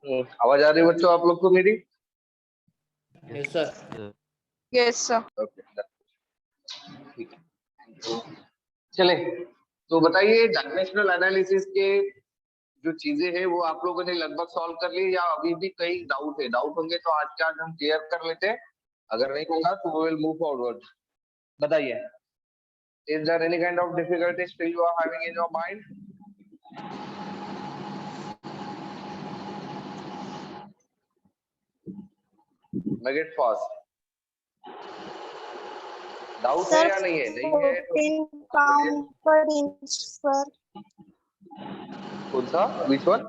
आवाज आ रही है बच्चों आप लोग को मेरी? Yes sir. Yes sir. Okay ठीक है। चले तो बताइए डायमेंशनल एनालिसिस के जो चीजें हैं वो आप लोगों ने लगभग सॉल्व कर ली या अभी भी कई डाउट है? डाउट होंगे तो आज के आज हम क्लियर कर लेते हैं, अगर नहीं होगा तो वी विल मूव फॉरवर्ड। बताइए, is there any kind of difficulty still you are having in your mind? Make it fast. Doubt है या नहीं है? नहीं है तो 14 पाउंड पर इंच स्क्वायर। कौन सा? Which one?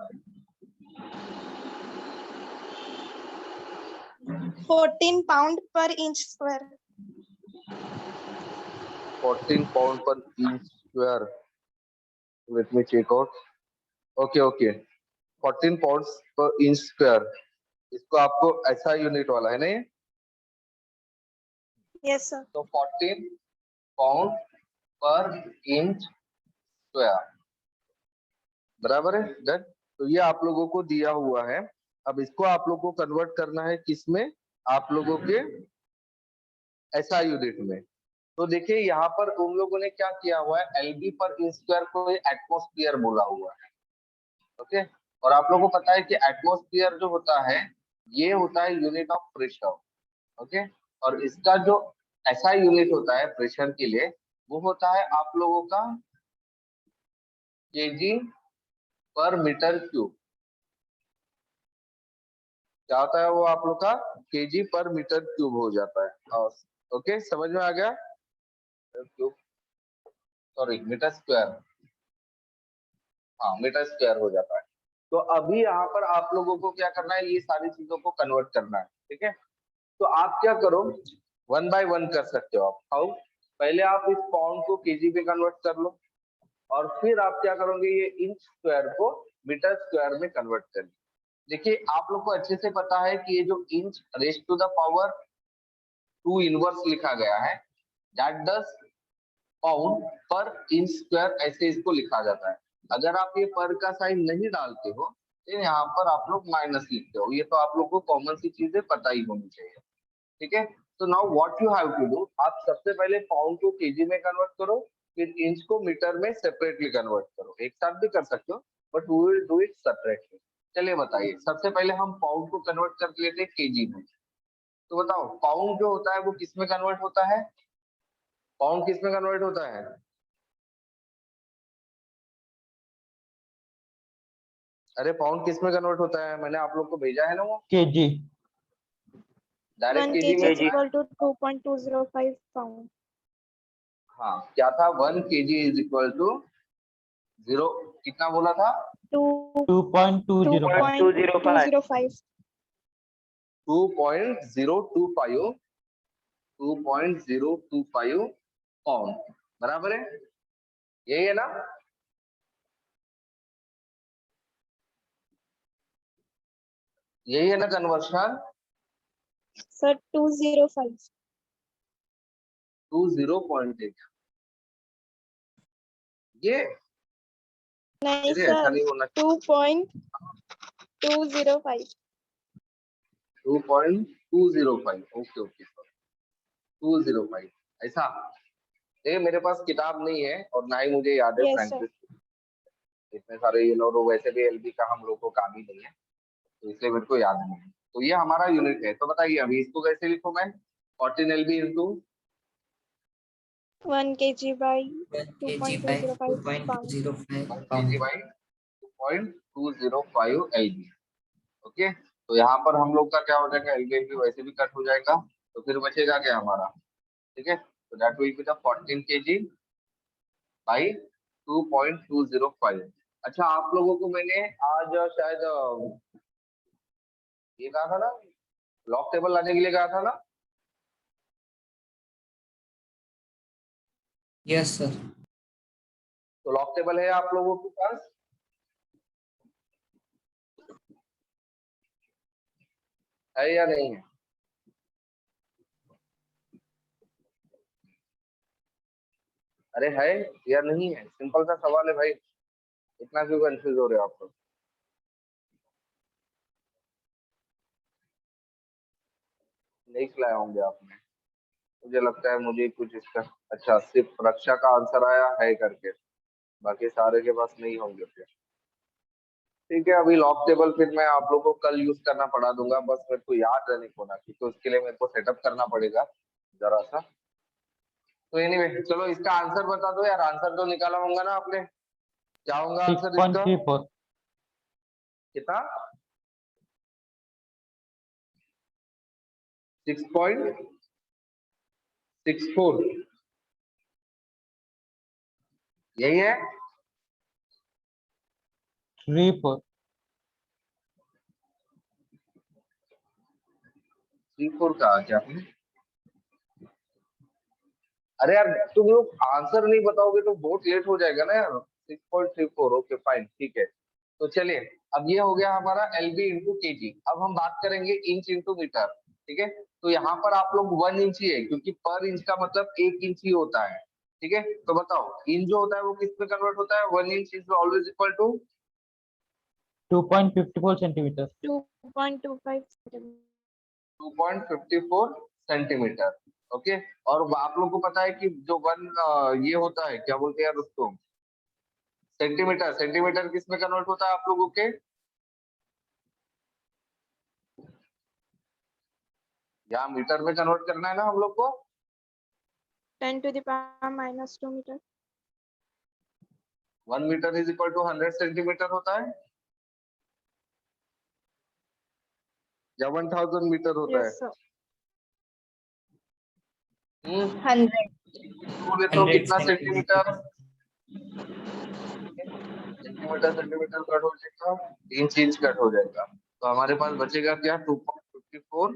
14 pound per inch square. 14 pound per inch square. Let me check out. Okay okay, 14 pound per inch square. इसको आपको ऐसा यूनिट वाला है नहीं? Yes sir. तो 14 पाउंड पर इंच स्क्वायर बराबर है डन। तो ये आप लोगों को दिया हुआ है। अब इसको आप लोगों को कन्वर्ट करना है किसमें? आप लोगों के ऐसा यूनिट में। तो देखिए यहाँ पर उन लोगों ने क्या किया हुआ है, एलबी पर इंच स्क्वायर को एटमॉस्फेयर बोला हुआ है। ओके, और आप लोगों को पता है कि एटमॉस्फेयर जो होता है ये होता है यूनिट ऑफ प्रेशर। ओके, और इसका जो ऐसा यूनिट होता है प्रेशर के लिए वो होता है आप लोगों का केजी पर मीटर क्यूब। क्या होता है वो आप लोग का? केजी पर मीटर क्यूब हो जाता है। ओके, समझ में आ गया? क्यूब, सॉरी मीटर स्क्वायर, हाँ मीटर स्क्वायर हो जाता है। तो अभी यहाँ पर आप लोगों को क्या करना है, ये सारी चीजों को कन्वर्ट करना है। ठीक है, तो आप क्या करो, वन बाय वन कर सकते हो आप। हाउ? पहले आप इस पाउंड को केजी पे कन्वर्ट कर लो और फिर आप क्या करोगे, ये इंच स्क्वायर को मीटर स्क्वायर में कन्वर्ट कर लो। देखिए आप लोग को अच्छे से पता है कि ये जो inch raise to the power 2 inverse लिखा गया है, that does pound per inch square, ऐसे इसको लिखा जाता है। अगर आप ये पर का साइन नहीं डालते हो तो यहाँ पर आप लोग माइनस लिखते हो। ये तो आप लोग को कॉमन सी चीजें पता ही होनी चाहिए। ठीक है, तो now what you have to do, आप सबसे पहले पाउंड को केजी में कन्वर्ट करो, फिर इंच को मीटर में सेपरेटली कन्वर्ट करो। एक साथ भी कर सकते हो but we will do it separately. चलिए बताइए, सबसे पहले हम पाउंड को कन्वर्ट कर लेते हैं केजी में। तो बताओ पाउंड जो होता है वो किस में कन्वर्ट होता है? पाउंड किस में कन्वर्ट होता है? अरे पाउंड किस में कन्वर्ट होता है? मैंने आप लोग को भेजा है ना वो केजी। डायरेक्ट 1 केजी kg में। is equal to 2.205 pound. हाँ क्या था? 1 kg इज इक्वल टू 0, कितना बोला था? 2.205। 2.205. 2.025 पाउंड बराबर है, यही है ना? यही है ना कन्वर्शन? सर 205. 20.8 ये नहीं अरे ऐसा सर, नहीं होना। 2.205. 2.205 ओके ओके 205 ऐसा। ये मेरे पास किताब नहीं है और ना ही मुझे याद है यस सर. फ्रैंकलिन। इतने सारे ये लोग वैसे भी एलबी का हम लोग को काम ही नहीं है तो इसलिए मेरे को याद नहीं है। तो ये हमारा यूनिट है। तो बताइए अभी इसको कैसे लिखूं मैं? 14 LB into 1 kg by 1 kg by 2.205 pound. 2.205 kg pound. By 2.205 LB. Okay, तो यहाँ पर हम लोग का क्या हो जाएगा, एलबी एलबी वैसे भी कट हो जाएगा तो फिर बचेगा क्या हमारा? ठीक है, तो that will be the 14 kg by 2.205। अच्छा आप लोगों को मैंने आज शायद ये कहा था ना, लॉग टेबल लाने के लिए कहा था ना? Yes sir. तो लॉग टेबल है आप लोगों के पास? है या नहीं है? अरे है या नहीं है? सिंपल सा सवाल है भाई, इतना क्यों कंफ्यूज हो रहे हो आप लोग? नहीं खिलाए होंगे आपने, मुझे लगता है। मुझे कुछ इसका, अच्छा सिर्फ रक्षा का आंसर आया है करके, बाकी सारे के पास नहीं होंगे फिर। ठीक है, अभी लॉग टेबल फिर मैं आप लोगों को कल यूज करना पड़ा दूंगा, बस मेरे को याद रहने को ना, क्योंकि उसके लिए मेरे को सेटअप करना पड़ेगा जरा सा। तो एनीवे चलो इसका आंसर बता दो यार, आंसर तो निकाला होगा ना आपने, क्या होगा आंसर इसका? 6.34। कितना? 6.64 यही है? 34। 34 कहा क्या आपने? अरे यार तुम लोग आंसर नहीं बताओगे तो बहुत लेट हो जाएगा ना यार। 6.34, ओके फाइन, ठीक है। तो चलिए, अब ये हो गया हमारा एलबी इंटू केजी। अब हम बात करेंगे इंच इंटू मीटर, ठीक है। तो यहाँ पर आप लोग 1 इंच ही है, क्योंकि पर इंच का मतलब 1 इंच ही होता है, ठीक है। तो बताओ इंच जो होता है वो किस में कन्वर्ट होता है? 1 inch is always equal to 2.54 centimetre. 2.25 centimeter. 2.54 centimetre, okay. और आप लोग को पता है कि जो ये होता है, क्या बोलते हैं यार उसको, सेंटीमीटर। सेंटीमीटर किस में कन्वर्ट होता है आप लोगों के? यहाँ मीटर में कन्वर्ट करना है ना हम लोग को। 10 to the power minus 2 meter. 1 metre is equal to 100 centimetre होता है, या 1000 मीटर होता है? Yes, sir. हम्म, 100. बोले तो 100 कितना centimetre. Centimetre? Centimetre centimetre cut हो जाएगा, इंच इंच कट हो जाएगा। तो हमारे पास बचेगा क्या? 2.54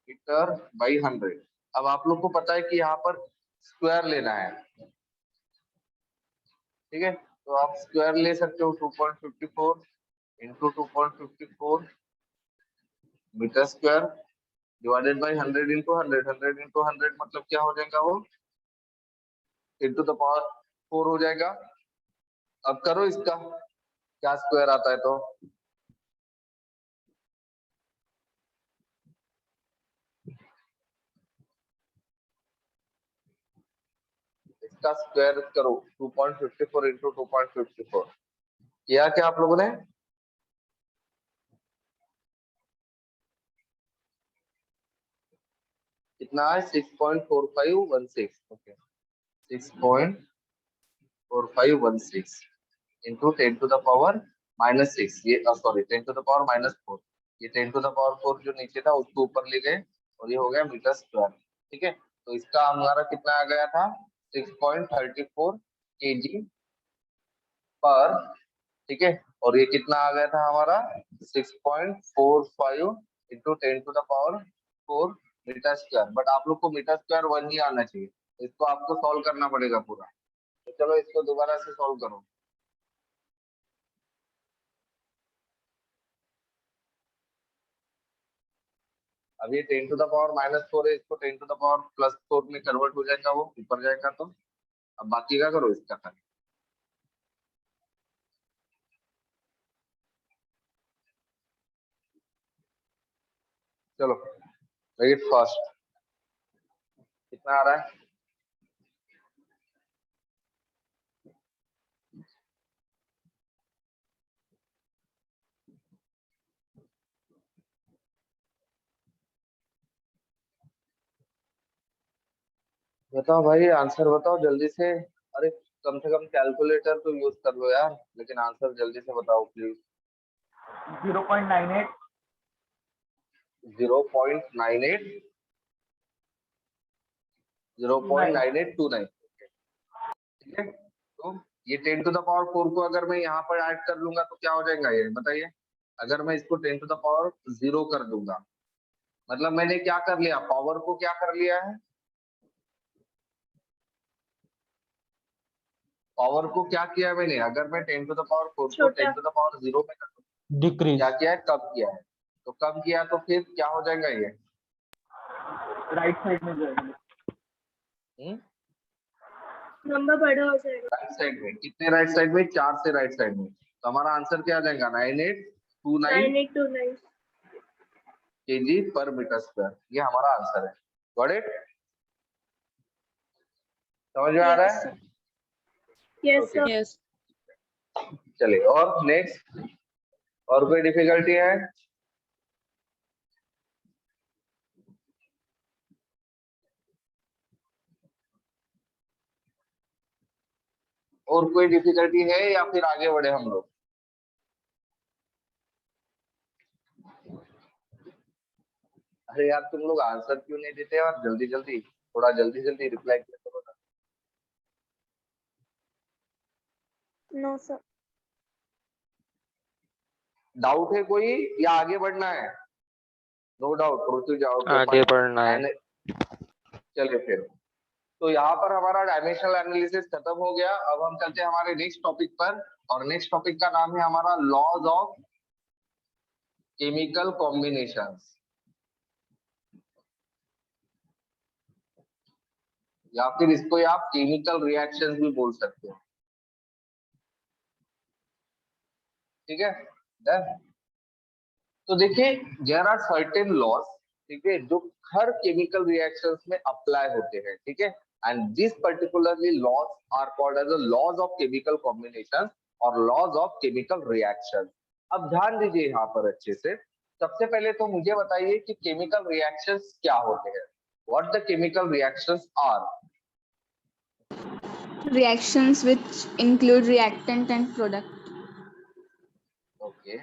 मीटर बाई 100। अब आप लोग को पता है कि यहाँ पर स्क्वायर लेना है, ठीक है। तो आप स्क्वायर ले सकते हो, 2.54 into 2.54 metre square divided by 100 into 100। 100 into 100 मतलब क्या हो जाएगा वो? इंटू द पावर 4 हो जाएगा। अब करो इसका क्या स्क्वायर आता है तो। इसका स्क्वायर करो, 2.54 इंटू 2.54 किया क्या आप लोगों ने? कितना है? 6.4516, okay. 6.4516 into 10 to the power -6, ये सॉरी 10 टू द पावर -4, ये 10 टू द पावर 4 जो नीचे था उसको ऊपर ले गए, और ये हो गया मीटर स्क्वायर, ठीक है। तो इसका हमारा कितना आ गया था? 6.34 kg पर, ठीक है। और ये कितना आ गया था हमारा? 6.45 into 10 to the power 4 metre square. But आप लोग को मीटर स्क्वायर 1 ही आना चाहिए, तो इसको आपको सॉल्व करना पड़ेगा पूरा। तो चलो इसको दोबारा से सॉल्व करो। अब ये 10 टू द पावर -4 है, इसको 10 टू द पावर +4 में कन्वर्ट हो जाएगा, वो ऊपर जाएगा। तो अब बाकी का करो इसका खाली। चलो वेरी फास्ट, कितना आ रहा है? बताओ भाई, आंसर बताओ जल्दी से। अरे कम से कम कैलकुलेटर तो यूज कर लो यार, लेकिन आंसर जल्दी से बताओ प्लीज। 0.98। 0.98 0.9829, ठीक है। तो ये 10 टू द पावर 4 को अगर मैं यहाँ पर ऐड कर लूंगा तो क्या हो जाएगा ये बताइए? अगर मैं इसको 10 टू द पावर 0 कर दूंगा, मतलब मैंने क्या कर लिया? पावर को क्या कर लिया है? पावर को क्या किया है मैंने? अगर मैं 10 टू द पावर 4 को छोटा। 10 टू द पावर 0 में कर दूं, डिक्रीज। क्या किया है? कम किया है। तो कम किया तो फिर क्या हो जाएगा ये? राइट साइड में जाएगा। नंबर बड़ा हो जाएगा। राइट साइड में कितने? राइट साइड में 4 से राइट साइड में। तो हमारा आंसर क्या आ जाएगा? 9829। 9829. kg per meter square। ये हमारा आंसर है। Got it? समझ में आ रहा है? Yes, Okay. sir. Yes. चलिए, और नेक्स्ट, और कोई डिफिकल्टी है? और कोई डिफिकल्टी है या फिर आगे बढ़े हम लोग? अरे यार, तुम लोग आंसर क्यों नहीं देते और जल्दी जल्दी, थोड़ा जल्दी जल्दी रिप्लाई किया करो ना। No, sir. डाउट है कोई या आगे बढ़ना है? नो डाउट, प्रोसीड जाओ। आगे बढ़ना है। चलिए फिर, तो यहाँ पर हमारा डायमेंशनल एनालिसिस खत्म हो गया। अब हम चलते हैं हमारे नेक्स्ट टॉपिक पर, और नेक्स्ट टॉपिक का नाम है हमारा लॉज ऑफ केमिकल कॉम्बिनेशंस, या फिर इसको आप केमिकल रिएक्शंस भी बोल सकते हो। ठीक है, डन। तो देखिए, देयर आर सर्टेन लॉज, ठीक है, जो हर केमिकल रिएक्शंस में अप्लाई होते हैं। ठीक है, and this particularly laws are called as the laws of chemical combination और लॉज ऑफ केमिकल रिएक्शन। अब ध्यान दीजिए यहाँ पर अच्छे से। सबसे पहले तो मुझे बताइए कि केमिकल रिएक्शंस क्या होते हैं। What the chemical reactions are? Reactions which include reactant and product. Okay,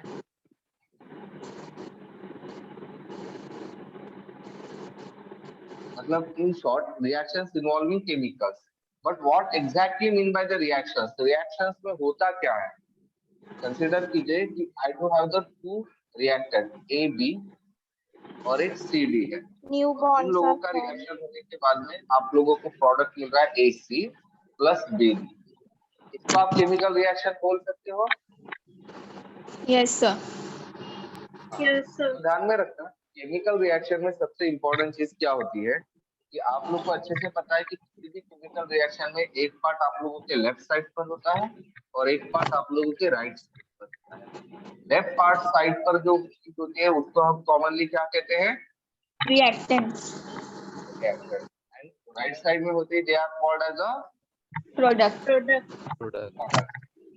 मतलब in short reactions involving chemicals. But what exactly mean by the reactions? Reactions में होता क्या है? कंसीडर कीजिए कि I do have the two reactant A B और एक C D है। New इन bonds लोगों are का formed. रिएक्शन होने के बाद में आप लोगों को प्रोडक्ट मिल रहा है ए सी प्लस बी डी। इसको आप केमिकल रिएक्शन बोल सकते हो। Yes, sir. Yes, sir. तो ध्यान में रखना, केमिकल रिएक्शन में सबसे इंपॉर्टेंट चीज क्या होती है कि आप लोग को अच्छे से पता है कि किसी भी केमिकल रिएक्शन में एक पार्ट आप लोगों के लेफ्ट साइड पर होता है और एक पार्ट आप लोगों के राइट साइड पर होता है। लेफ्ट पार्ट साइड पर जो चीज होती है उसको हम कॉमनली क्या कहते हैं? Reactants. Reaction. And right side में होती है, they are called as a Product. Product. Product.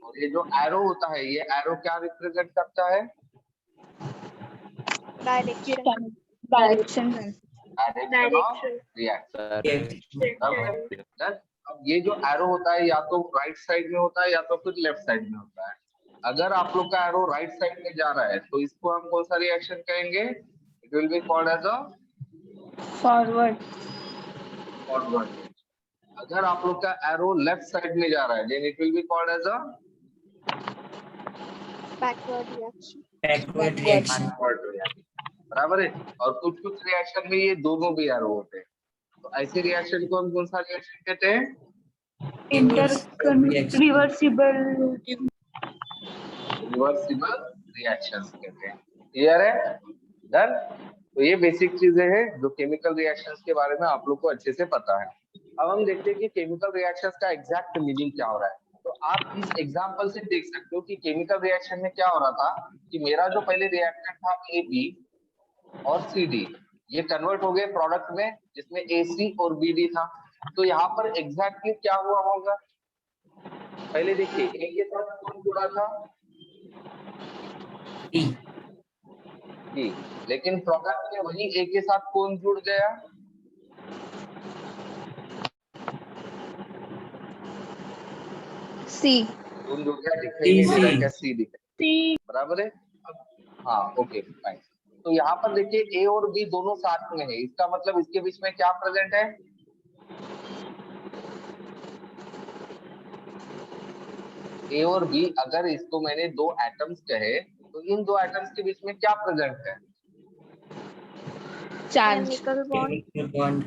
और ये जो एरो होता है, ये एरो क्या रिप्रेजेंट करता है? Direction. Direction. Direction of reaction. अब ये जो एरो होता है या तो राइट साइड में होता है या तो फिर लेफ्ट साइड में होता है। अगर आप लोग का एरो राइट साइड में जा रहा है तो इसको हम कौन सा रिएक्शन कहेंगे? It will be called as a Forward. Forward. अगर आप लोग का एरो लेफ्ट साइड में जा रहा है then it will be called as a Backward reaction. Backward reaction. Backward reaction. बराबर है। और कुछ कुछ रिएक्शन में ये दोनों भी एरो होते हैं। तो ऐसे रिएक्शन को हम कौन सा रिएक्शन कहते हैं? Reversible. रिवर्सिबल रिएक्शंस कहते हैं। क्लियर है? डन। तो ये बेसिक चीजें हैं जो केमिकल रिएक्शंस के बारे में आप लोग को अच्छे से पता है। अब हम देखते हैं कि केमिकल रिएक्शंस का एग्जैक्ट मीनिंग क्या हो रहा है। तो आप इस एग्जांपल से देख सकते हो कि केमिकल रिएक्शन में क्या हो रहा था कि मेरा जो पहले रिएक्टेंट था ए बी और सी डी, ये कन्वर्ट हो गए प्रोडक्ट में जिसमें ए सी और बी डी था। तो यहाँ पर एग्जैक्टली क्या हुआ होगा? पहले देखिए, ए के साथ कौन जुड़ा था? E. जी, लेकिन प्रोडक्ट में वही ए के साथ कौन जुड़ गया? C. कौन जुड़ गया? दिखाई नहीं दे रहा है क्या? सी दिख C. बराबर है। अब हाँ, ओके फाइन। तो यहाँ पर देखिए ए और बी दोनों साथ में है, इसका मतलब इसके बीच में क्या प्रेजेंट है? ए और बी, अगर इसको मैंने दो एटम्स कहे तो इन दो एटम्स के बीच में क्या प्रेजेंट है? Charge. Chemical bond. Chemical bond.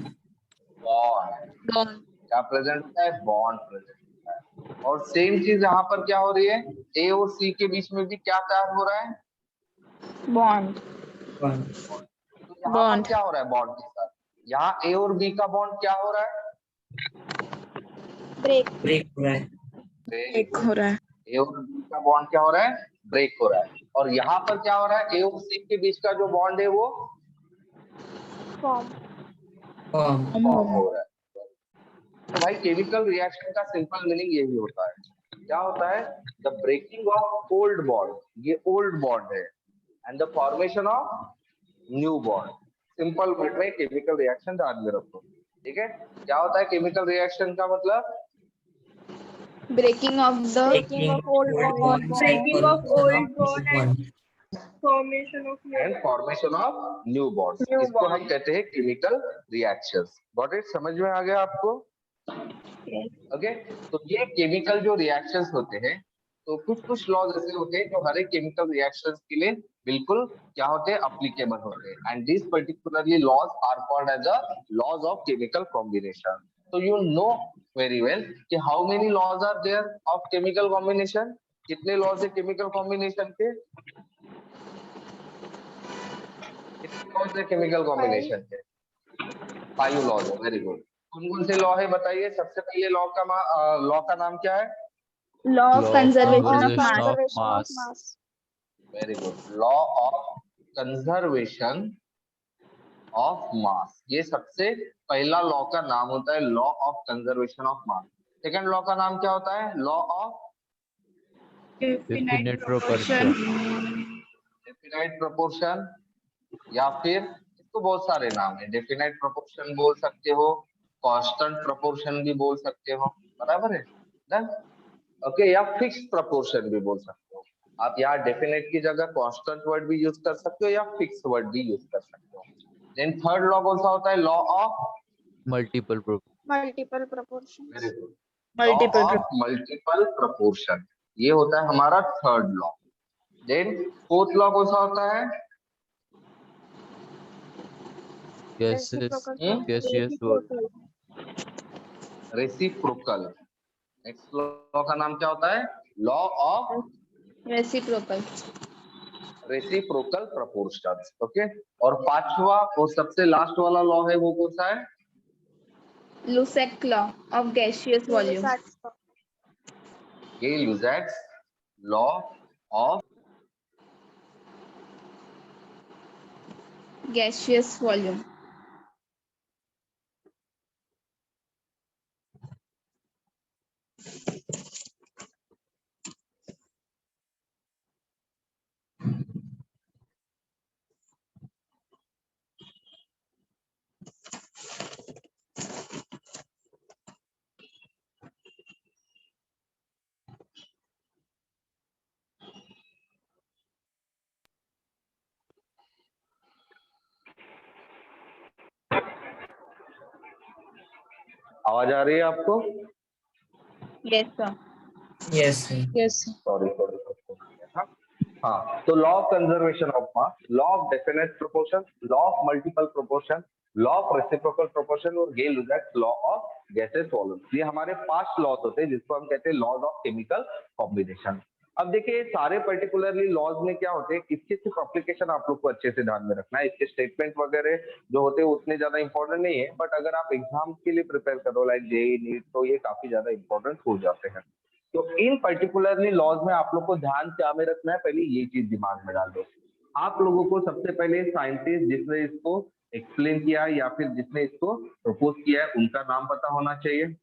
Bond. Bond. क्या प्रेजेंट होता है? बॉन्ड प्रेजेंट होता है। और सेम चीज यहाँ पर क्या हो रही है? ए और सी के बीच में भी क्या तैयार हो रहा है? Bond. Bond. तो यहाँ पर Bond. क्या हो रहा है बॉन्ड के साथ? यहाँ ए और बी का बॉन्ड क्या हो रहा है? Break. Break हो रहा है. एक हो रहा है. ए और बी का बॉन्ड क्या हो रहा है? ब्रेक हो रहा है। और यहाँ पर क्या हो रहा है? ए और सी के बीच का जो बॉन्ड है वो Form. Form. फॉर्म हो रहा है। तो भाई केमिकल रिएक्शन का सिंपल मीनिंग यही होता है। क्या होता है? The breaking of old bond, ये ओल्ड बॉन्ड है, and the formation of new bond. Simple word में केमिकल रिएक्शन ध्यान में रखो, ठीक है? क्या होता है केमिकल रिएक्शन का मतलब? Breaking of the Breaking of old bond. bonds and Breaking of formation old of new bond and bond. formation of new and formation of new bonds, New इसको हम bond. कहते हैं केमिकल रिएक्शंस। Got it? समझ में आ गया आपको? Okay तो ये केमिकल जो रिएक्शंस होते हैं, तो कुछ कुछ लॉज ऐसे होते हैं जो हर एक केमिकल रिएक्शंस के लिए बिल्कुल क्या होते हैं, अप्लीकेबल होते हैं, and this particularly laws are called as the laws of chemical combination. तो यू नो वेरी वेल कि how many laws are there of chemical combination? कितने लॉज है केमिकल कॉम्बिनेशन के? कितने लॉज है केमिकल कॉम्बिनेशन के? 5 लॉज है। Very good. कौन कौन से लॉ है बताइए? सबसे पहले लॉ का नाम क्या है? law of Law of conservation of mass. Conservation of mass. mass. Very good. Law of conservation of मास, ये सबसे पहला लॉ का नाम होता है, law of conservation of mass. Second law का नाम क्या होता है? Law of Definite proportion. Definite proportion, या फिर इसको बहुत सारे नाम है। डेफिनाइट प्रोपोर्शन बोल सकते हो, कांस्टेंट प्रोपोर्शन भी बोल सकते हो, बराबर है? डन। ओके, या फिक्स प्रोपोर्शन भी बोल सकते हो आप। यहाँ डेफिनेट की जगह कांस्टेंट वर्ड भी यूज कर सकते हो या फिक्स वर्ड भी यूज कर सकते हो। देन थर्ड लॉ कौन सा होता है? Law of Multiple proportion. Multiple proportions. Very good, law Multiple. Of multiple proportion, ये होता है हमारा third law. Then fourth law कौन सा होता है? Gases. Reciprocal. Gaseous Reciprocal. Reciprocal. Next law का नाम क्या होता है? Law of Reciprocal. Reciprocal proportions. Okay, और पांचवा और सबसे लास्ट वाला लॉ है वो कौन सा है? Lussac law of gaseous volume. ये ल्यूसैक्स लॉ ऑफ Gaseous volume. आवाज आ रही है आपको? Yes, sir. Yes, sir. Yes. Sorry हाँ, तो law of conservation of mass, law of definite proportion, law of multiple proportion, law of reciprocal proportion और गे-लुसाक law of gases volume, ये हमारे 5 laws होते हैं जिसको हम कहते हैं लॉज ऑफ केमिकल कॉम्बिनेशन। अब देखिए सारे पर्टिकुलरली लॉज में क्या होते हैं, इसके सिर्फ एप्लीकेशन आप लोग को अच्छे से ध्यान में रखना है। इसके स्टेटमेंट वगैरह जो होते हैं उतने ज्यादा इंपॉर्टेंट नहीं है, बट अगर आप एग्जाम के लिए प्रिपेयर करो लाइक जेईई नीट, तो ये काफी ज्यादा इंपॉर्टेंट हो जाते हैं। तो इन पर्टिकुलरली लॉज में आप लोग को ध्यान क्या में रखना है, पहले ये चीज दिमाग में डाल दो। आप लोगों को सबसे पहले साइंटिस्ट जिसने इसको एक्सप्लेन किया या फिर जिसने इसको प्रपोज किया है उनका नाम पता होना चाहिए,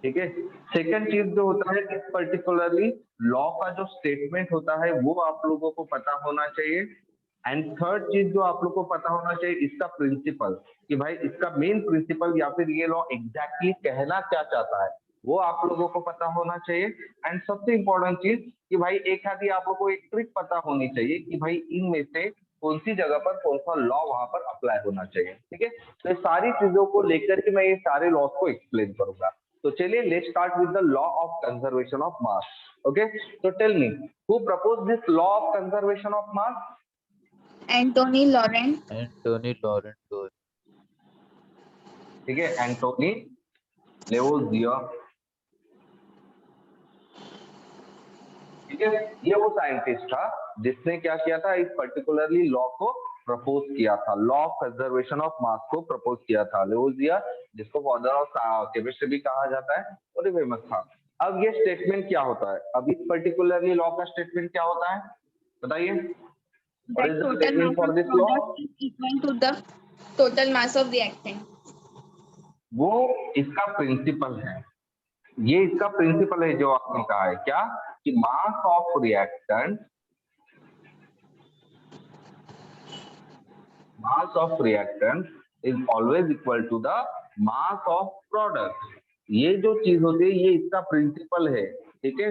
ठीक है। सेकंड चीज जो होता है, इस पर्टिकुलरली लॉ का जो स्टेटमेंट होता है वो आप लोगों को पता होना चाहिए। एंड थर्ड चीज जो आप लोग को पता होना चाहिए, इसका प्रिंसिपल, कि भाई इसका मेन प्रिंसिपल या फिर ये लॉ एग्जैक्टली कहना क्या चाहता है वो आप लोगों को पता होना चाहिए। एंड सबसे इंपॉर्टेंट चीज कि भाई एक आधी आप लोगों को एक ट्रिक पता होनी चाहिए कि भाई इनमें से कौन सी जगह पर कौन सा लॉ वहां पर अप्लाई होना चाहिए, ठीक है। तो ये सारी चीजों को लेकर के मैं ये सारे लॉज को एक्सप्लेन करूंगा। तो चलिए let's start with the law of conservation of mass. Okay, तो tell me who propose this law of conservation of mass? Anthony Laurent. Anthony Laurent. ठीक है, एंटोनी लेवोजियर, ठीक है। ये वो साइंटिस्ट था जिसने क्या किया था, इस पर्टिकुलरली लॉ को प्रपोज किया था, लॉ ऑफ कंजर्वेशन ऑफ मास को प्रपोज किया था लेवोजियर, जिसको फादर ऑफ केमिस्ट्री भी कहा जाता है, और फेमस था। अब ये स्टेटमेंट क्या होता है, अब इस पर्टिकुलरली लॉ का स्टेटमेंट क्या होता है बताइए? What is the statement for this law? is equal to the total mass of reactant. वो इसका प्रिंसिपल है, ये इसका प्रिंसिपल है जो आपने कहा है क्या कि mass of reactant is always equal to the mass of product. ये जो चीज होती है ये इसका प्रिंसिपल है, ठीक है।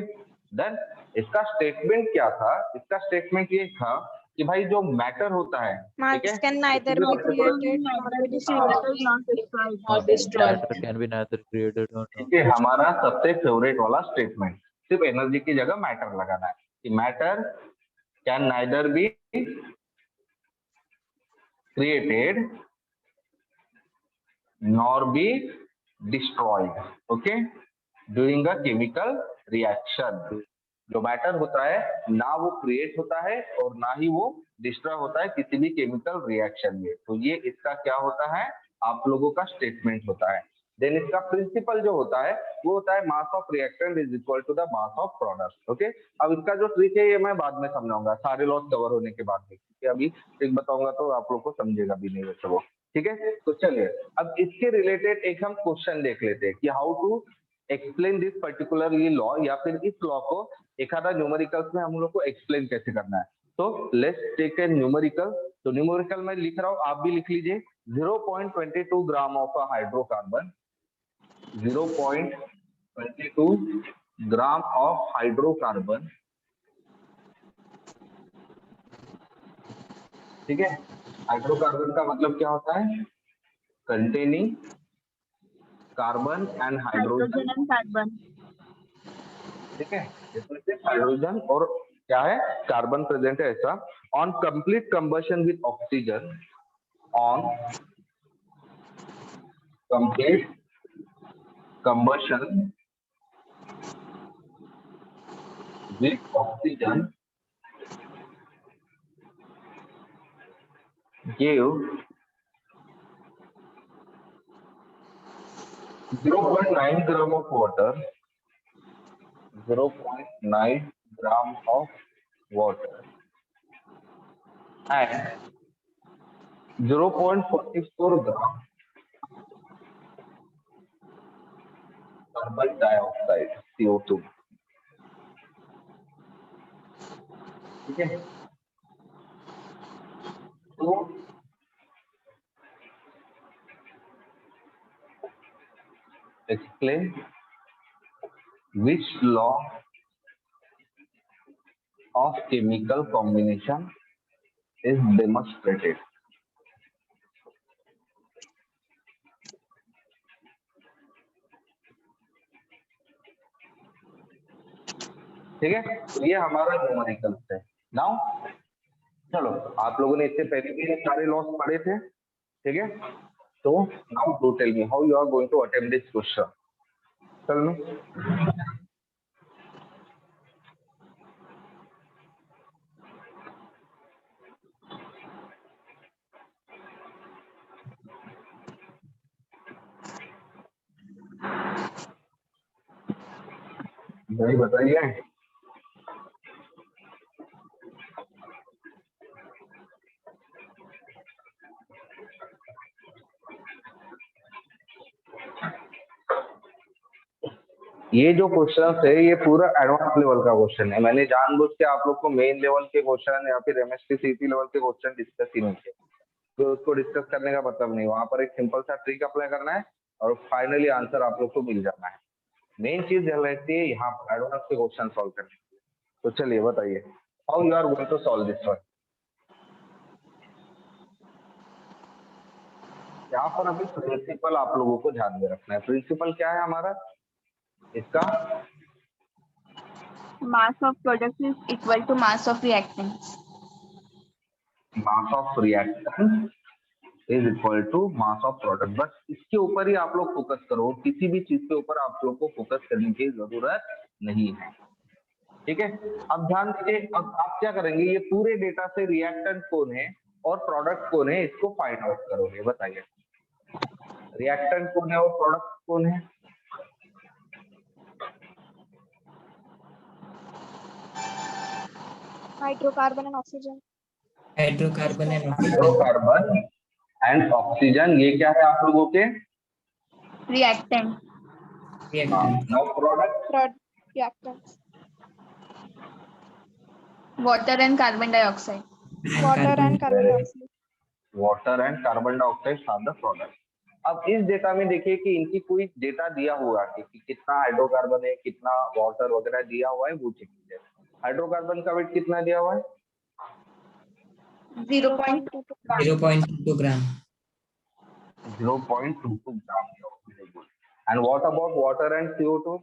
देन इसका स्टेटमेंट क्या था? इसका स्टेटमेंट ये था कि भाई जो मैटर होता है, ठीक है, Mass can neither be created nor be destroyed. Matter can be neither created nor ठीक है, हमारा सबसे फेवरेट वाला स्टेटमेंट, सिर्फ एनर्जी की जगह मैटर लगाना है कि matter can neither be created nor be destroyed, okay, during a chemical reaction. जो मैटर होता है ना वो क्रिएट होता है और ना ही वो डिस्ट्रॉय होता है किसी भी केमिकल रिएक्शन में। तो ये इसका क्या होता है, आप लोगों का स्टेटमेंट होता है। देन इसका प्रिंसिपल जो होता है वो होता है mass of reactant is equal to the mass of product, okay. अब इसका जो ट्रिक है ये मैं बाद में समझाऊंगा, सारे लॉस कवर होने के बाद में, क्योंकि अभी ट्रिक बताऊंगा तो आप लोग को समझेगा भी नहीं वैसे वो, ठीक है। तो चलिए अब इसके रिलेटेड एक हम क्वेश्चन देख लेते हैं कि how to explain this particular ये लॉ, या फिर इस लॉ को एक आधा न्यूमेरिकल्स में हम लोग को एक्सप्लेन कैसे करना है। तो लेट्स टेक ए न्यूमेरिकल। तो न्यूमेरिकल में लिख रहा हूं, आप भी लिख लीजिए। 0.22 gram of a hydrocarbon, 0.22 gram of hydrocarbon, ठीक है। हाइड्रोकार्बन का मतलब क्या होता है? कंटेनिंग कार्बन एंड हाइड्रोजन, ठीक है। इसमें से हाइड्रोजन और क्या है, कार्बन प्रेजेंट है ऐसा। On complete combustion with oxygen, on complete combustion with oxygen give 0.9 gram of water, 0.9 gram of water and 0.44 gram carbon dioxide, CO2, ठीक है। तो explain which law of chemical combination is demonstrated. ठीक है, तो ये हमारा न्यूमेरिकल है। Now चलो, आप लोगों ने इससे पहले भी ये सारे लॉस पढ़े थे, ठीक है। तो now do tell me how you are going to attempt this question. Tell me. भाई बताइए। ये जो क्वेश्चन है ये पूरा एडवांस लेवल का क्वेश्चन है। मैंने जानबूझ के आप लोग को मेन लेवल के क्वेश्चन या फिर एमएसटी सीटी लेवल के क्वेश्चन डिस्कस ही नहीं किए, तो उसको डिस्कस करने का मतलब नहीं। वहां पर एक सिंपल सा ट्रिक अप्लाई करना है और फाइनली आंसर आप लोग को मिल जाना है। मेन चीज रहती है यहाँ पर एडवांस के क्वेश्चन सॉल्व करने के लिए। तो चलिए बताइए how you are going to solve this one. यहाँ पर अभी प्रिंसिपल आप लोगों को ध्यान में रखना है। प्रिंसिपल क्या है हमारा इसका? Mass of product is equal to mass of reactants. Mass of reactant is equal to mass of product. बस इसके ऊपर ही आप लोग फोकस करो, किसी भी चीज के ऊपर आप लोग को फोकस करने की जरूरत नहीं है, ठीक है। अब ध्यान दीजिए, अब आप क्या करेंगे, ये पूरे डेटा से रिएक्टेंट कौन है और प्रोडक्ट कौन है इसको फाइंड आउट करोगे। बताइए रिएक्टेंट कौन है और प्रोडक्ट कौन है? Hydrocarbon and oxygen. Hydrocarbon and oxygen hydrocarbon and oxygen, ये क्या है आप लोगों के? reactant, reactant now product, reactants, water and carbon dioxide. water and carbon dioxide. Water and carbon dioxide are the product. अब इस डेटा में देखिए कि इनकी कोई डेटा दिया हुआ है कि कितना हाइड्रोकार्बन है, कितना वाटर वगैरह दिया हुआ है, वो चेक कीजिए। हाइड्रोकार्बन का वेट कितना दिया हुआ है? 0.2 0.2 gram 0.22 gram. And what about water and CO2?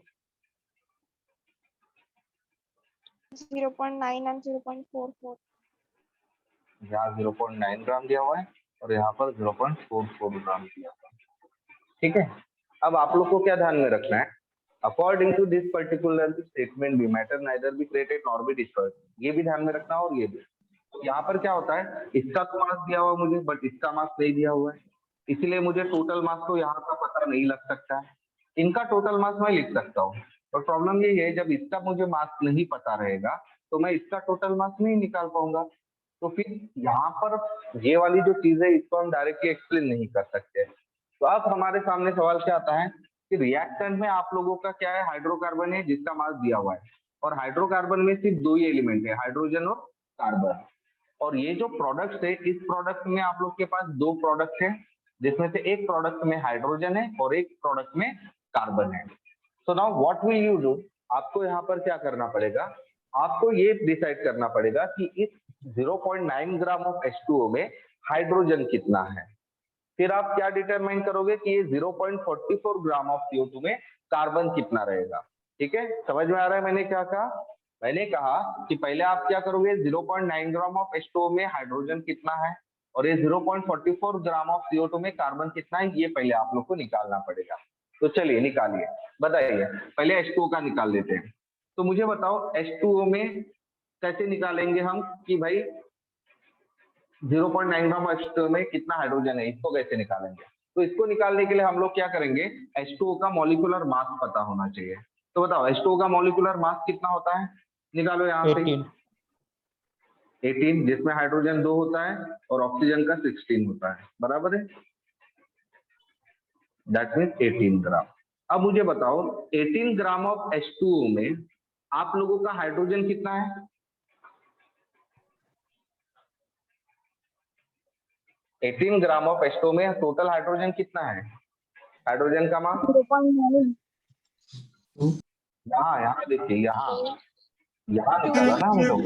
0.9 and 0.44. यहाँ 0.9 ग्राम दिया हुआ है और यहाँ पर 0.44 ग्राम दिया हुआ है। ठीक है, अब आप लोग को क्या ध्यान में रखना है? According to this particular statement भी matter neither be created nor be destroyed, ये भी ध्यान में रखना। और ये भी, तो यहाँ पर क्या होता है, इसका तो मास दिया हुआ मुझे, बट इसका मास नहीं दिया हुआ है, इसलिए मुझे टोटल मास तो यहाँ का पता नहीं लग सकता है। इनका टोटल मास मैं लिख सकता हूँ, और प्रॉब्लम ये है जब इसका मुझे मास नहीं पता रहेगा तो मैं इसका टोटल मास नहीं निकाल पाऊंगा। तो फिर यहाँ पर ये वाली जो चीज है इसको हम डायरेक्टली एक्सप्लेन नहीं कर सकते। तो अब हमारे सामने सवाल क्या आता है कि रिएक्टेंट में आप लोगों का क्या है, हाइड्रोकार्बन है जिसका मास दिया हुआ है, और हाइड्रोकार्बन में सिर्फ दो ही एलिमेंट है, हाइड्रोजन और कार्बन। और ये जो प्रोडक्ट है, इस प्रोडक्ट में आप लोग के पास दो प्रोडक्ट है, जिसमें से एक प्रोडक्ट में हाइड्रोजन है और एक प्रोडक्ट में कार्बन है। So now what will you do, आपको यहाँ पर क्या करना पड़ेगा, आपको ये डिसाइड करना पड़ेगा कि इस 0.9 ग्राम ऑफ H2O में हाइड्रोजन कितना है। फिर आप क्या डिटरमाइन करोगे कि ये 0.44 ग्राम ऑफ CO2 में कार्बन कितना रहेगा। ठीक है, समझ में आ रहा है मैंने क्या कहा? मैंने कहा कि पहले आप क्या करोगे, 0.9 ग्राम ऑफ H2O में हाइड्रोजन कितना है और ये 0.44 ग्राम ऑफ CO2 में कार्बन कितना है, ये पहले आप लोग को निकालना पड़ेगा। तो चलिए निकालिए, बताइए, पहले H2O का निकाल लेते हैं। तो मुझे बताओ H2O में कैसे निकालेंगे हम कि भाई 0.9 ग्राम H2O में कितना हाइड्रोजन है, इसको कैसे निकालेंगे? तो इसको निकालने के लिए हम लोग क्या करेंगे, H2O का मॉलिक्यूलर मास पता होना चाहिए। तो बताओ H2O का मॉलिक्यूलर मास कितना होता है, निकालो यहाँ से। 18, जिसमें हाइड्रोजन 2 होता है और ऑक्सीजन का 16 होता है, बराबर है, दैट मीन्स 18 ग्राम। अब मुझे बताओ 18 ग्राम ऑफ H2O में आप लोगों का हाइड्रोजन कितना है? 18 ग्राम ऑफ H2O में टोटल हाइड्रोजन कितना है? हाइड्रोजन का मास 0.9. यहाँ देखिए, यहाँ निकाला ना हम लोग।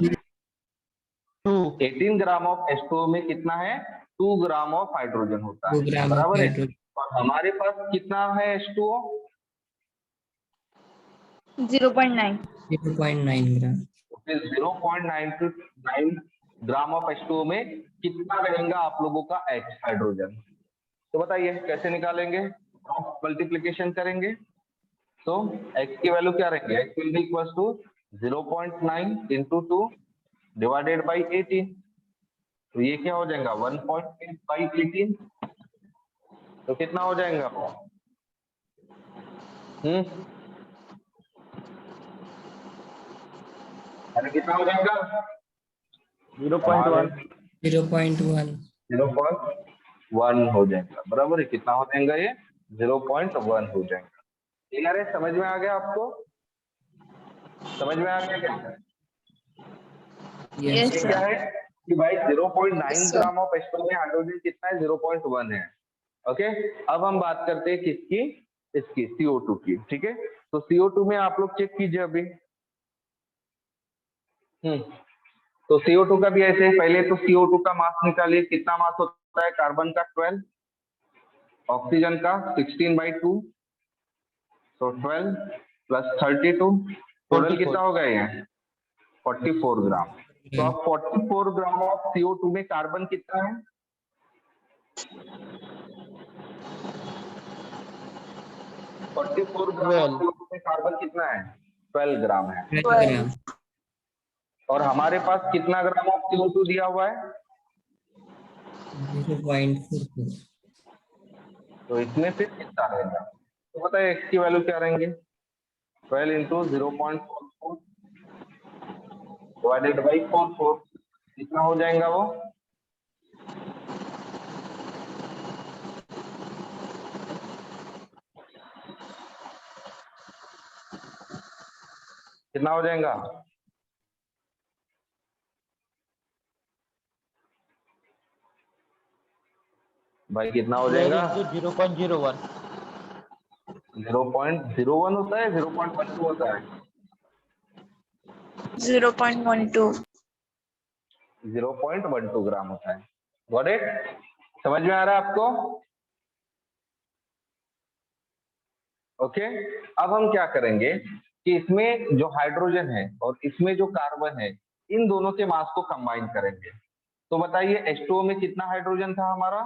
18 ग्राम ऑफ H2O में कितना है, 2 ग्राम ऑफ हाइड्रोजन होता 2 है, ग्राम बराबर है। हाइड्रोजन और हमारे पास कितना है H2O? 0.9. 0.9 gram 0.9 gram of H2O में कितना रहेगा आप लोगों का H हाइड्रोजन। तो बताइए कैसे निकालेंगे, मल्टीप्लीकेशन करेंगे। तो X की वैल्यू क्या रहेगी, X will be equal to 0.9 into 2 divided by 18। तो ये क्या हो जाएगा, 1.8 बाई 18। तो कितना हो जाएगा वो? अरे कितना हो जाएगा? 0.1. 0.1 हो जाएगा, बराबर है। कितना हो जाएगा ये? 0.1 हो जाएगा। क्लियर है, समझ में आ गया आपको? समझ में आ गया क्या? Yes, ये sir. क्या है कि भाई 0.9 Yes, sir. Gram of H2O में हाइड्रोजन कितना है, 0.1 है। ओके, अब हम बात करते हैं किसकी, इसकी CO2 की। ठीक है, तो CO2 में आप लोग चेक कीजिए अभी। तो CO2 का भी ऐसे, पहले तो CO2 का मास निकालिए, कितना मास होता है, कार्बन का 12, ऑक्सीजन का 16/2, तो 12 प्लस 32, टोटल कितना हो गया ये, 44 ग्राम। तो अब 44 ग्राम ऑफ CO2 में कार्बन कितना है? में कार्बन कितना है, 12 ग्राम है। 12 ग्राम और हमारे पास कितना ग्राम ऑफ CO2 दिया हुआ है? 0.44 तो इसमें फिर कितना रहेगा, तो बताइए X की वैल्यू क्या रहेंगे, 12 इंटू 0.44 डिवाइडेड बाई 44, कितना हो जाएगा वो कितना हो जाएगा? भाई कितना हो जाएगा? 0.01 0.01 होता है, 0.12 होता है, 0.12. 0.12 ग्राम होता है। Got it? समझ में आ रहा है आपको? ओके, अब हम क्या करेंगे कि इसमें जो हाइड्रोजन है और इसमें जो कार्बन है, इन दोनों के मास को कंबाइन करेंगे। तो बताइए H2O में कितना हाइड्रोजन था हमारा?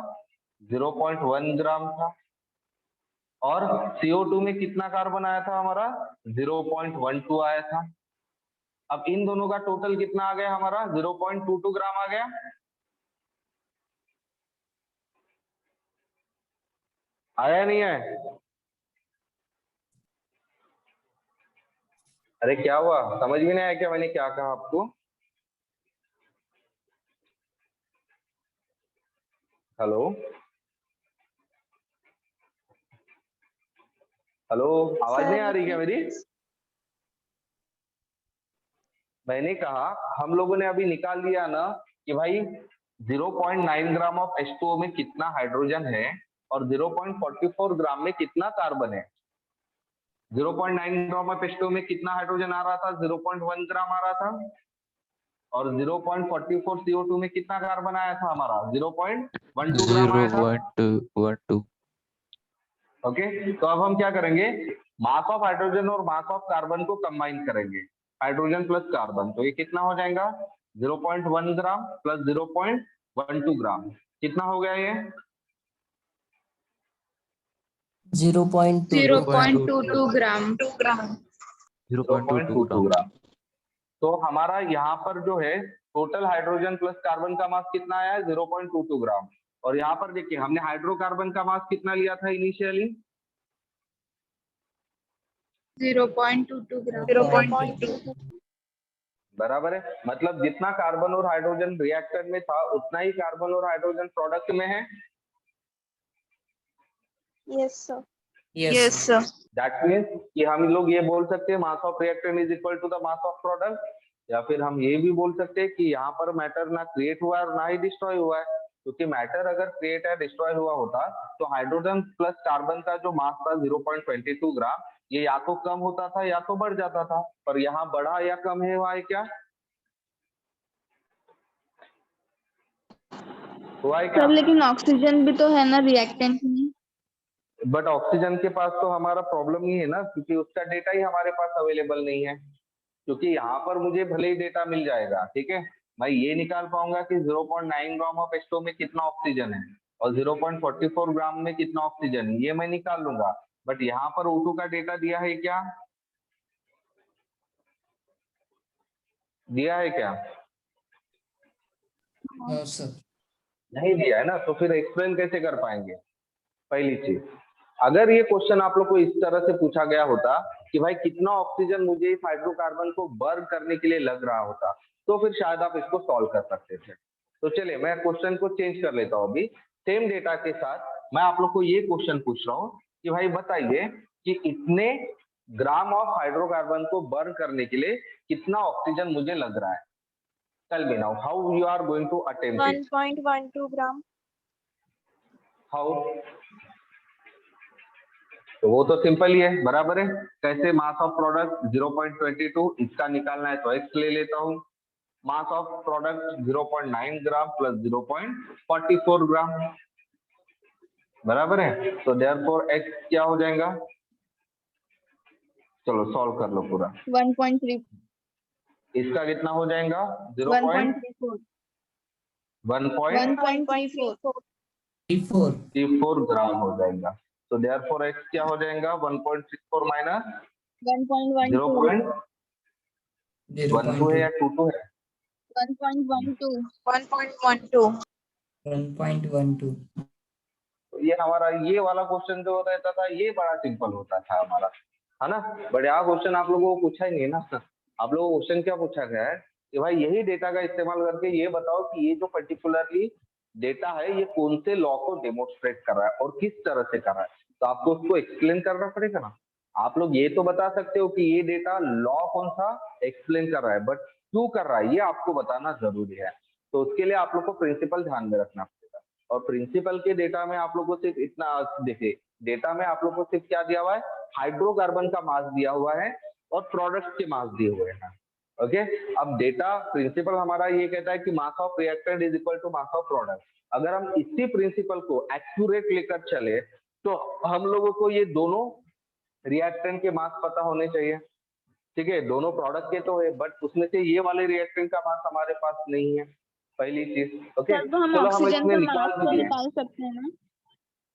0.1 ग्राम था। और CO2 में कितना कार्बन आया था हमारा? 0.12 आया था। अब इन दोनों का टोटल कितना आ गया हमारा? 0.22 ग्राम आ गया। आया नहीं है? अरे क्या हुआ, समझ में नहीं आया क्या मैंने क्या कहा आपको? हेलो हेलो, आवाज नहीं आ रही क्या मेरी? मैंने कहा हम लोगों ने अभी निकाल दिया ना कि भाई 0.9 ग्राम ऑफ H2O में कितना हाइड्रोजन है और 0.44 ग्राम में कितना कार्बन है। 0.9 ग्राम ऑफ H2O में कितना हाइड्रोजन आ रहा था? 0.1 ग्राम आ रहा था। और 0.44 CO2 में कितना कार्बन आया था हमारा? 0.12 ग्राम आया था। 0.12. ओके, तो अब हम क्या करेंगे, मास ऑफ हाइड्रोजन और मास ऑफ कार्बन को कंबाइन करेंगे, हाइड्रोजन प्लस कार्बन। तो ये कितना हो जाएगा? 0.1 ग्राम प्लस 0.12 ग्राम। कितना हो गया ये? 0.22 0.22 gram. 0.22 0.22 ग्राम. ग्राम। तो हमारा यहाँ पर जो है टोटल हाइड्रोजन प्लस कार्बन का मास कितना आया है? 0.22 ग्राम। और यहाँ पर देखिए हमने हाइड्रोकार्बन का मास कितना लिया था इनिशियली? 0.22 gram. 0.2. बराबर है, मतलब जितना कार्बन और हाइड्रोजन रिएक्टर में था उतना ही कार्बन और हाइड्रोजन प्रोडक्ट में है। Yes, sir. yes sir. That means कि हम लोग ये बोल सकते हैं mass of reactor is equal to the mass of product, या फिर हम ये भी बोल सकते हैं कि यहाँ पर मैटर ना क्रिएट हुआ है और ना ही डिस्ट्रॉय हुआ है, क्योंकि मैटर अगर क्रिएट या डिस्ट्रॉय हुआ होता तो हाइड्रोजन प्लस कार्बन का जो मास था 0.22 ग्राम, ये या तो कम होता था या तो बढ़ जाता था, पर यहाँ बढ़ा या कम है हुआ है क्या? हुआ है क्या? सर लेकिन ऑक्सीजन भी तो है ना रिएक्टेंट में. बट ऑक्सीजन के पास तो हमारा प्रॉब्लम ही है ना, क्योंकि उसका डेटा ही हमारे पास अवेलेबल नहीं है। क्योंकि यहाँ पर मुझे भले ही डेटा मिल जाएगा, ठीक है, मैं ये निकाल पाऊंगा कि 0.9 ग्राम ऑफ H2O में कितना ऑक्सीजन है और 0.44 ग्राम में कितना ऑक्सीजन है, ये मैं निकाल लूंगा। बट यहाँ पर O2 का डेटा दिया है क्या? दिया है क्या? no sir नहीं दिया है ना, तो फिर एक्सप्लेन कैसे कर पाएंगे? पहली चीज, अगर ये क्वेश्चन आप लोग को इस तरह से पूछा गया होता कि भाई कितना ऑक्सीजन मुझे इस हाइड्रोकार्बन को बर्न करने के लिए लग रहा होता, तो फिर शायद आप इसको सॉल्व कर सकते थे। तो चलिए मैं क्वेश्चन को चेंज कर लेता हूँ। अभी सेम डेटा के साथ मैं आप लोग को ये क्वेश्चन पूछ रहा हूँ कि भाई बताइए कि इतने ग्राम ऑफ हाइड्रोकार्बन को बर्न करने के लिए कितना ऑक्सीजन मुझे लग रहा है। Tell me now how you are going to attempt it? 1.12 gram. How? तो वो तो सिंपल ही है, बराबर है। कैसे? मास ऑफ प्रोडक्ट 0.22, इसका निकालना है तो x ले लेता हूँ। मास ऑफ प्रोडक्ट 0.9 ग्राम प्लस 0.44 ग्राम, बराबर है। तो देयरफॉर x क्या हो जाएगा? चलो सॉल्व कर लो पूरा। 1.3. इसका कितना हो जाएगा? 1.34. 1.34 34 ग्राम हो जाएगा। तो देयरफॉर x क्या हो जाएगा? 1.34 माइनस 1.12. 0.12 है या 22 है? 1.12. 1.12. 1.12 तो ये हमारा ये वाला क्वेश्चन जो रहता था ये बड़ा सिंपल होता था हमारा, है ना। बट यहाँ क्वेश्चन आप लोगों को पूछा ही नहीं ना। आप लोगों को क्वेश्चन क्या पूछा गया है कि भाई यही डेटा का इस्तेमाल करके ये बताओ कि ये जो पर्टिकुलरली डेटा है ये कौन से लॉ को डेमोन्स्ट्रेट कर रहा है और किस तरह से कर रहा है। तो आपको उसको एक्सप्लेन करना पड़ेगा ना। आप लोग ये तो बता सकते हो कि ये डेटा लॉ कौन सा एक्सप्लेन कर रहा है, बट क्यों कर रहा है ये आपको बताना जरूरी है। तो उसके लिए आप लोग को प्रिंसिपल ध्यान में रखना पड़ेगा। और प्रिंसिपल के डेटा में आप लोग को सिर्फ इतना देखिए, डेटा में आप लोग को सिर्फ क्या दिया हुआ है, हाइड्रोकार्बन का मास दिया हुआ है और प्रोडक्ट्स के मास दिए हुए हैं। ओके, अब डेटा प्रिंसिपल हमारा ये कहता है कि mass of reactant is equal to mass of product. अगर हम इसी प्रिंसिपल को एक्यूरेट लेकर चले तो हम लोगों को ये दोनों रिएक्टेंट के मास पता होने चाहिए। ठीक है, दोनों प्रोडक्ट के तो है, बट उसमें से ये वाले रिएक्टेंट का मास हमारे पास नहीं है, पहली चीज। ओके, सर, तो हम चलो हम ऑक्सीजन इसमें का निकाल मास भी तो दिए। निकाल सकते हैं ना?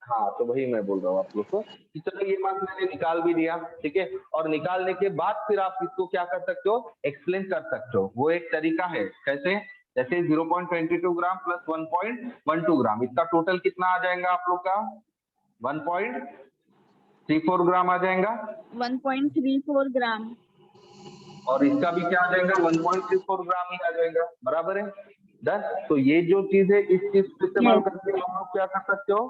हाँ, तो वही मैं बोल रहा हूँ आप लोग को कि चलो ये मास मैंने निकाल भी दिया, ठीक है, और निकालने के बाद फिर आप इसको क्या कर सकते हो, एक्सप्लेन कर सकते हो। वो एक तरीका है, कैसे, जैसे 0.22 ग्राम प्लस 1.12 ग्राम, इसका टोटल कितना आ जाएगा आप लोग का, 1.34 ग्राम आ जाएगा, 1.34 ग्राम। और इसका भी क्या आ जाएगा, 1.34 ग्राम ही आ जाएगा, बराबर है 10। तो ये जो चीज है, इस चीज को इस्तेमाल करके आप लोग क्या कर सकते हो,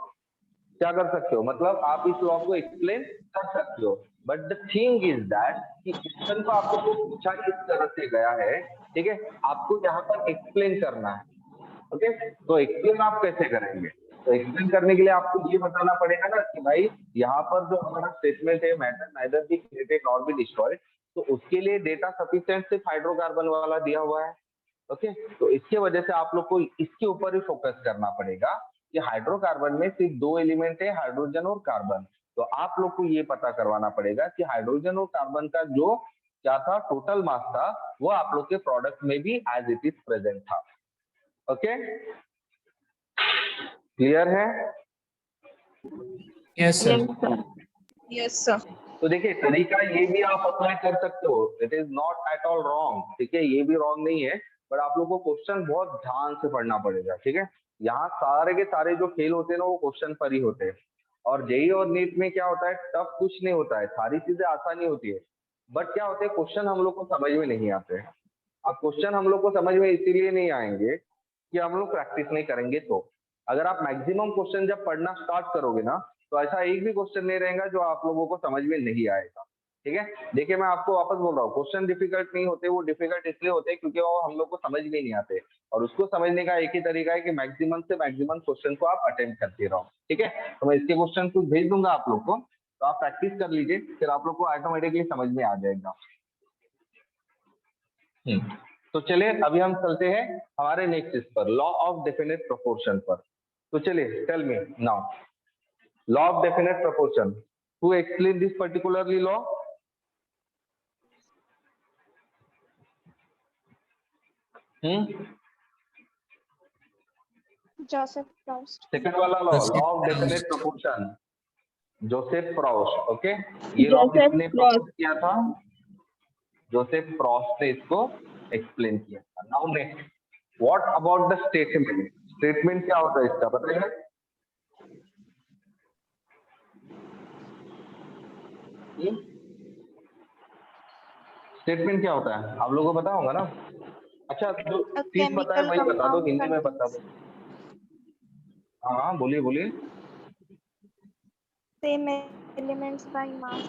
क्या कर सकते हो, मतलब आप इस लॉ को एक्सप्लेन कर सकते हो। But the thing is that कि क्वेश्चन को आप लोग को पूछा किस तरह से गया है, ठीक है, आपको यहाँ पर एक्सप्लेन करना है। ओके, तो एक्सप्लेन आप कैसे करेंगे, तो एक्सप्लेन करने के लिए आपको ये बताना पड़ेगा ना कि भाई यहाँ पर जो हमारा स्टेटमेंट है, matter neither be created nor be destroyed, तो उसके लिए डेटा सफिशिएंट सिर्फ हाइड्रोकार्बन वाला दिया हुआ है। ओके, तो इसके वजह से आप लोग को इसके ऊपर ही फोकस करना पड़ेगा कि हाइड्रोकार्बन में सिर्फ दो एलिमेंट है, हाइड्रोजन और कार्बन। तो आप लोग को ये पता करवाना पड़ेगा कि हाइड्रोजन और कार्बन का जो क्या था, टोटल मास था, वो आप लोग के प्रोडक्ट में भी एज इट इज प्रेजेंट था। ओके, क्लियर है? Yes, sir. Yes sir. तो देखिए, तरीका ये भी आप अप्लाई कर सकते हो, it is not at all wrong, ठीक है, ये भी रॉन्ग नहीं है, पर आप लोग को क्वेश्चन बहुत ध्यान से पढ़ना पड़ेगा। ठीक है, यहाँ सारे के सारे जो खेल होते हैं ना, वो क्वेश्चन पर ही होते हैं। और जेई और नीट में क्या होता है, टफ कुछ नहीं होता है, सारी चीजें आसानी होती है, बट क्या होते हैं, क्वेश्चन हम लोग को समझ में नहीं आते हैं। अब क्वेश्चन हम लोग को समझ में इसीलिए नहीं आएंगे कि हम लोग प्रैक्टिस नहीं करेंगे। तो अगर आप मैक्सिमम क्वेश्चन जब पढ़ना स्टार्ट करोगे ना, तो ऐसा एक भी क्वेश्चन नहीं रहेगा जो आप लोगों को समझ में नहीं आएगा। ठीक है, देखिए मैं आपको वापस बोल रहा हूँ, क्वेश्चन डिफिकल्ट नहीं होते, वो डिफिकल्ट इसलिए होते हैं क्योंकि वो हम लोग को समझ में नहीं आते। और उसको समझने का एक ही तरीका है कि मैक्सिमम से मैक्सिमम क्वेश्चन को आप अटेम्प्ट करते रहो। ठीक है, तो मैं इसके क्वेश्चन कुछ भेज दूंगा आप लोग को, तो आप प्रैक्टिस कर लीजिए, फिर आप लोग को ऑटोमेटिकली समझ में आ जाएगा। तो चलिए अभी हम चलते हैं हमारे नेक्स्ट इस पर, लॉ ऑफ डेफिनेट प्रोपोर्शन पर। तो चलिए, tell me now, law of definite proportion, who explain this particularly law? Joseph Proust. Second वाला law, Joseph law of definite Proust. Proportion, Joseph Proust. ओके, ये लॉ जोसेफ किसने Proust. Propose किया था, Joseph Proust ने इसको एक्सप्लेन किया था। Now next, what about the statement, statement क्या होता है इसका बताइए। स्टेटमेंट क्या होता है, आप लोगों को पता होगा ना? अच्छा, जो A चीज पता है chemical वही बता दो, compound हिंदी में बता दो। contains हाँ बोलिए बोलिए। same elements by mass.